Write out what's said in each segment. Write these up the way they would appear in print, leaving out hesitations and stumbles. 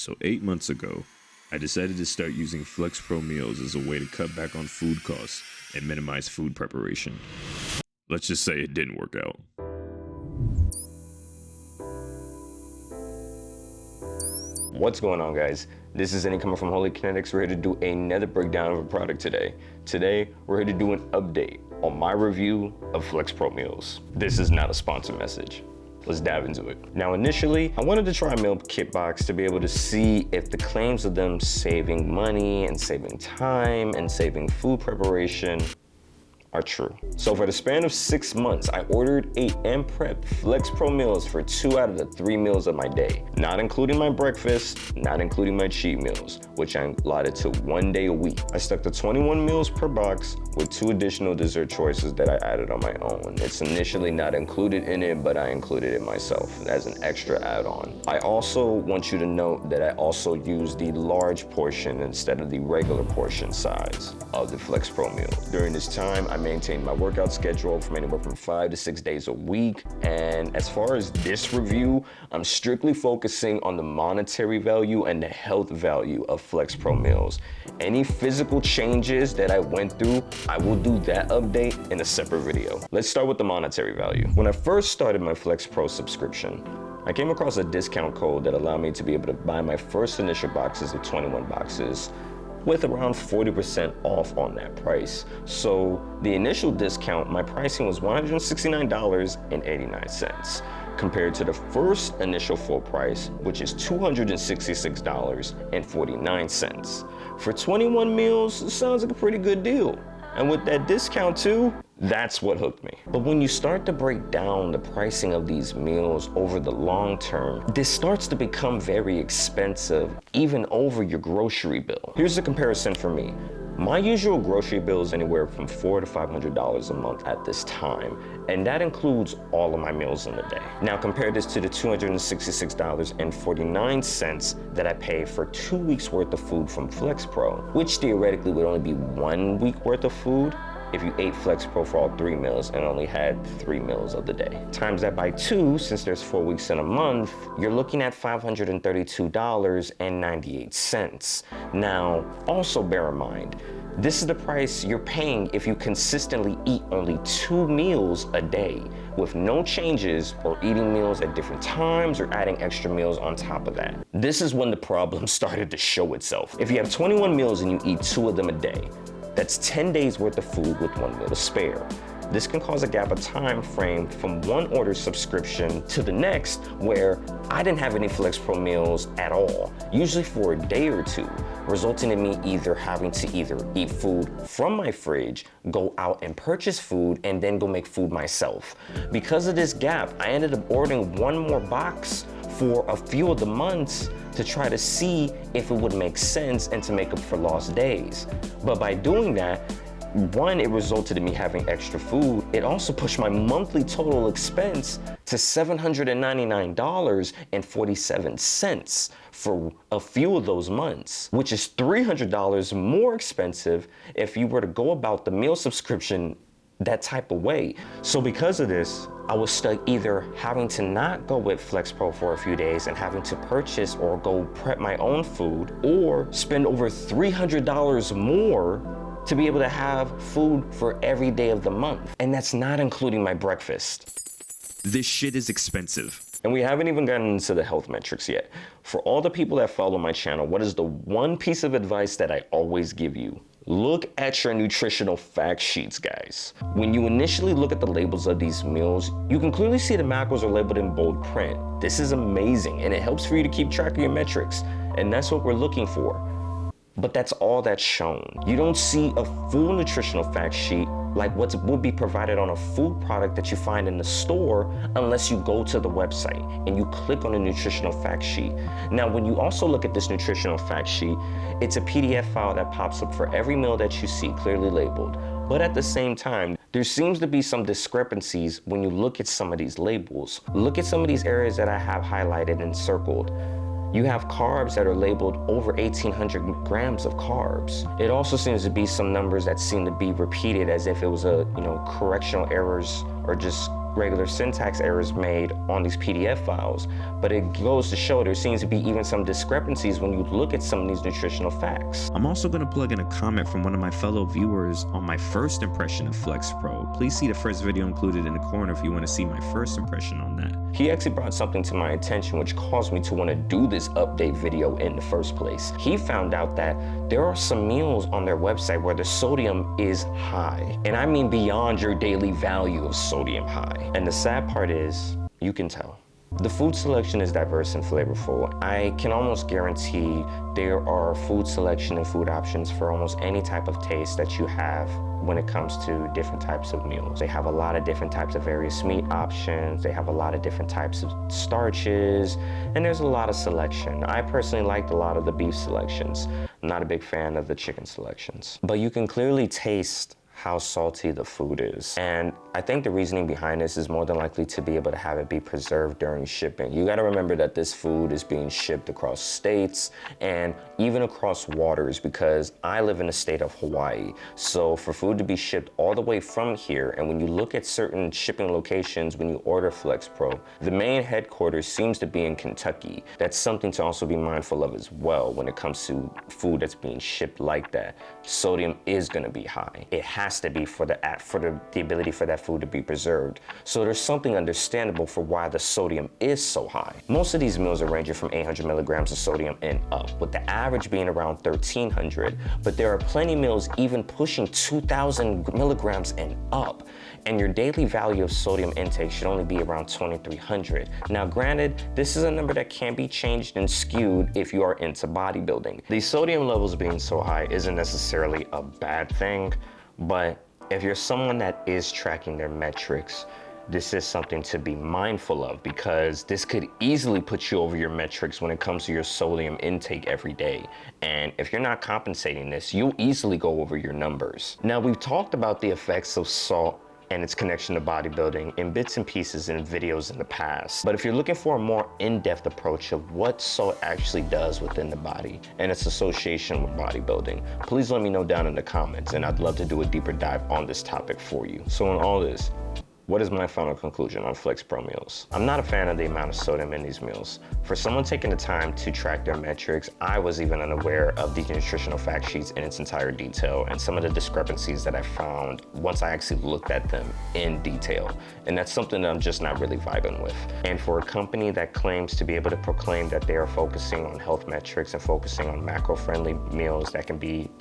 So 8 months ago, I decided to start using flexpromeals as a way to cut back on food costs and minimize food preparation. Let's just say it didn't work out. What's going on, guys? This is Andy coming from Holy Kinetics. We're here to do another breakdown of a product today. Today, we're here to do an update on my review of flexpromeals. This is not a sponsored message. Let's dive into it. Now, initially, I wanted to try a meal kit box to be able to see if the claims of them saving money and saving time and saving food preparation are true. So for the span of 6 months, I ordered a mealprep flexpromeals for 2 out of the 3 meals of my day, not including my breakfast, not including my cheat meals, which I allotted to 1 day a week. I stuck to 21 meals per box with 2 additional dessert choices that I added on my own. It's initially not included in it, but I included it myself as an extra add-on. I also want you to note that I also used the large portion instead of the regular portion size of the flexpromeal. During this time, I maintained my workout schedule from anywhere from 5 to 6 days a week. And as far as this review, I'm strictly focusing on the monetary value and the health value of flexpromeals. Any physical changes that I went through, I will do that update in a separate video. Let's start with the monetary value. When I first started my FlexPro subscription, I came across a discount code that allowed me to be able to buy my first initial boxes of 21 boxes with around 40% off on that price. So the initial discount, my pricing was $169.89 compared to the first initial full price, which is $266.49. For 21 meals, it sounds like a pretty good deal. And with that discount too, that's what hooked me. But when you start to break down the pricing of these meals over the long term, this starts to become very expensive, even over your grocery bill. Here's a comparison for me. My usual grocery bill is anywhere from $400 to $500 a month at this time, and that includes all of my meals in the day. Now compare this to the $266.49 that I pay for 2 weeks worth of food from FlexPro, which theoretically would only be 1 week worth of food if you ate FlexPro for all 3 meals and only had 3 meals of the day. Times that by 2, since there's 4 weeks in a month, you're looking at $532.98. Now, also bear in mind, this is the price you're paying if you consistently eat only 2 meals a day with no changes or eating meals at different times or adding extra meals on top of that. This is when the problem started to show itself. If you have 21 meals and you eat 2 of them a day, that's 10 days worth of food with 1 meal to spare. This can cause a gap of time frame from one order subscription to the next where I didn't have any FlexPro meals at all, usually for a day or 2, resulting in me either having to eat food from my fridge, go out and purchase food, and then go make food myself. Because of this gap, I ended up ordering 1 more box for a few of the months to try to see if it would make sense and to make up for lost days. But by doing that, 1, it resulted in me having extra food. It also pushed my monthly total expense to $799.47 for a few of those months, which is $300 more expensive if you were to go about the meal subscription that type of way. So because of this, I was stuck either having to not go with FlexPro for a few days and having to purchase or go prep my own food, or spend over $300 more to be able to have food for every day of the month. And that's not including my breakfast. This shit is expensive. And we haven't even gotten into the health metrics yet. For all the people that follow my channel, what is the one piece of advice that I always give you? Look at your nutritional fact sheets, guys. When you initially look at the labels of these meals, you can clearly see the macros are labeled in bold print. This is amazing, and it helps for you to keep track of your metrics. And that's what we're looking for. But that's all that's shown. You don't see a full nutritional fact sheet like what would be provided on a food product that you find in the store unless you go to the website and you click on the nutritional fact sheet. Now, when you also look at this nutritional fact sheet, it's a PDF file that pops up for every meal that you see clearly labeled. But at the same time, there seems to be some discrepancies when you look at some of these labels. Look at some of these areas that I have highlighted and circled. You have carbs that are labeled over 1,800 grams of carbs. It also seems to be some numbers that seem to be repeated as if it was correctional errors or just regular syntax errors made on these PDF files, but it goes to show there seems to be even some discrepancies when you look at some of these nutritional facts. I'm also going to plug in a comment from one of my fellow viewers on my first impression of Flex Pro. Please see the first video included in the corner if you want to see my first impression on that. He actually brought something to my attention which caused me to want to do this update video in the first place. He found out that there are some meals on their website where the sodium is high. And I mean beyond your daily value of sodium high. And the sad part is, you can tell. The food selection is diverse and flavorful. I can almost guarantee there are food selection and food options for almost any type of taste that you have when it comes to different types of meals. They have a lot of different types of various meat options. They have a lot of different types of starches, and there's a lot of selection. I personally liked a lot of the beef selections. I'm not a big fan of the chicken selections. But you can clearly taste how salty the food is. And I think the reasoning behind this is more than likely to be able to have it be preserved during shipping. You gotta remember that this food is being shipped across states and even across waters, because I live in the state of Hawaii. So for food to be shipped all the way from here, and when you look at certain shipping locations when you order Flex Pro, the main headquarters seems to be in Kentucky. That's something to also be mindful of as well when it comes to food that's being shipped like that. Sodium is gonna be high. It has to be for the ability for that food to be preserved. So there's something understandable for why the sodium is so high. Most of these meals are ranging from 800 milligrams of sodium and up, with the average being around 1,300. But there are plenty of meals even pushing 2,000 milligrams and up. And your daily value of sodium intake should only be around 2,300. Now granted, this is a number that can be changed and skewed if you are into bodybuilding. The sodium levels being so high isn't necessarily a bad thing, but if you're someone that is tracking their metrics, this is something to be mindful of, because this could easily put you over your metrics when it comes to your sodium intake every day. And if you're not compensating this, you'll easily go over your numbers. Now, we've talked about the effects of salt and its connection to bodybuilding in bits and pieces in videos in the past. But if you're looking for a more in-depth approach of what salt actually does within the body and its association with bodybuilding, please let me know down in the comments, and I'd love to do a deeper dive on this topic for you. So in all this, what is my final conclusion on Flex Pro meals? I'm not a fan of the amount of sodium in these meals. For someone taking the time to track their metrics, I was even unaware of the nutritional fact sheets in its entire detail and some of the discrepancies that I found once I actually looked at them in detail. And that's something that I'm just not really vibing with. And for a company that claims to be able to proclaim that they are focusing on health metrics and focusing on macro-friendly meals that can be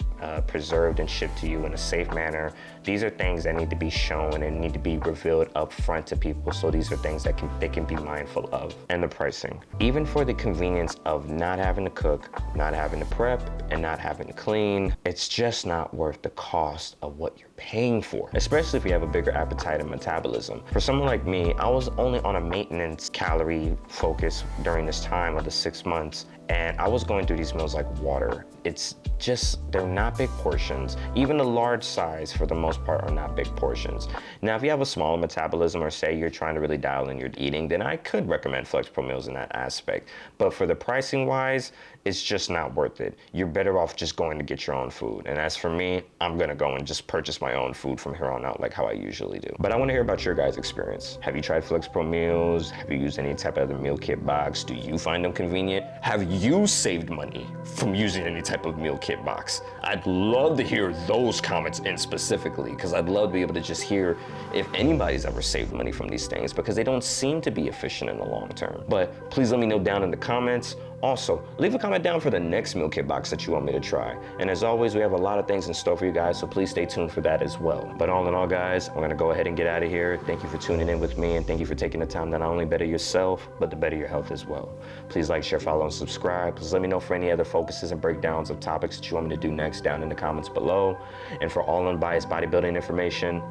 preserved and shipped to you in a safe manner, these are things that need to be shown and need to be revealed up front to people. So these are things that they can be mindful of. And the pricing. Even for the convenience of not having to cook, not having to prep, and not having to clean, it's just not worth the cost of what you're paying for, especially if you have a bigger appetite and metabolism. For someone like me, I was only on a maintenance calorie focus during this time of the 6 months, and I was going through these meals like water. It's just, they're not big portions. Even the large size, for the most part, are not big portions. Now, if you have a smaller metabolism, or say you're trying to really dial in your eating, then I could recommend Flex Pro meals in that aspect. But for the pricing wise, it's just not worth it. You're better off just going to get your own food. And as for me, I'm gonna go and just purchase my own food from here on out like how I usually do. But I wanna hear about your guys' experience. Have you tried Flex Pro meals? Have you used any type of other meal kit box? Do you find them convenient? Have you saved money from using any type of meal kit box? I'd love to hear those comments in specifically, because I'd love to be able to just hear if anybody's ever saved money from these things, because they don't seem to be efficient in the long term. But please let me know down in the comments. Also, leave a comment down for the next meal kit box that you want me to try. And as always, we have a lot of things in store for you guys, so please stay tuned for that as well. But all in all, guys, I'm gonna go ahead and get out of here. Thank you for tuning in with me, and thank you for taking the time to not only better yourself, but to better your health as well. Please like, share, follow, and subscribe. Please let me know for any other focuses and breakdowns of topics that you want me to do next down in the comments below. And for all unbiased bodybuilding information,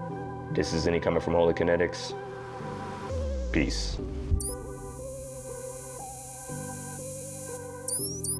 this is Any coming from Holy Kinetics. Peace.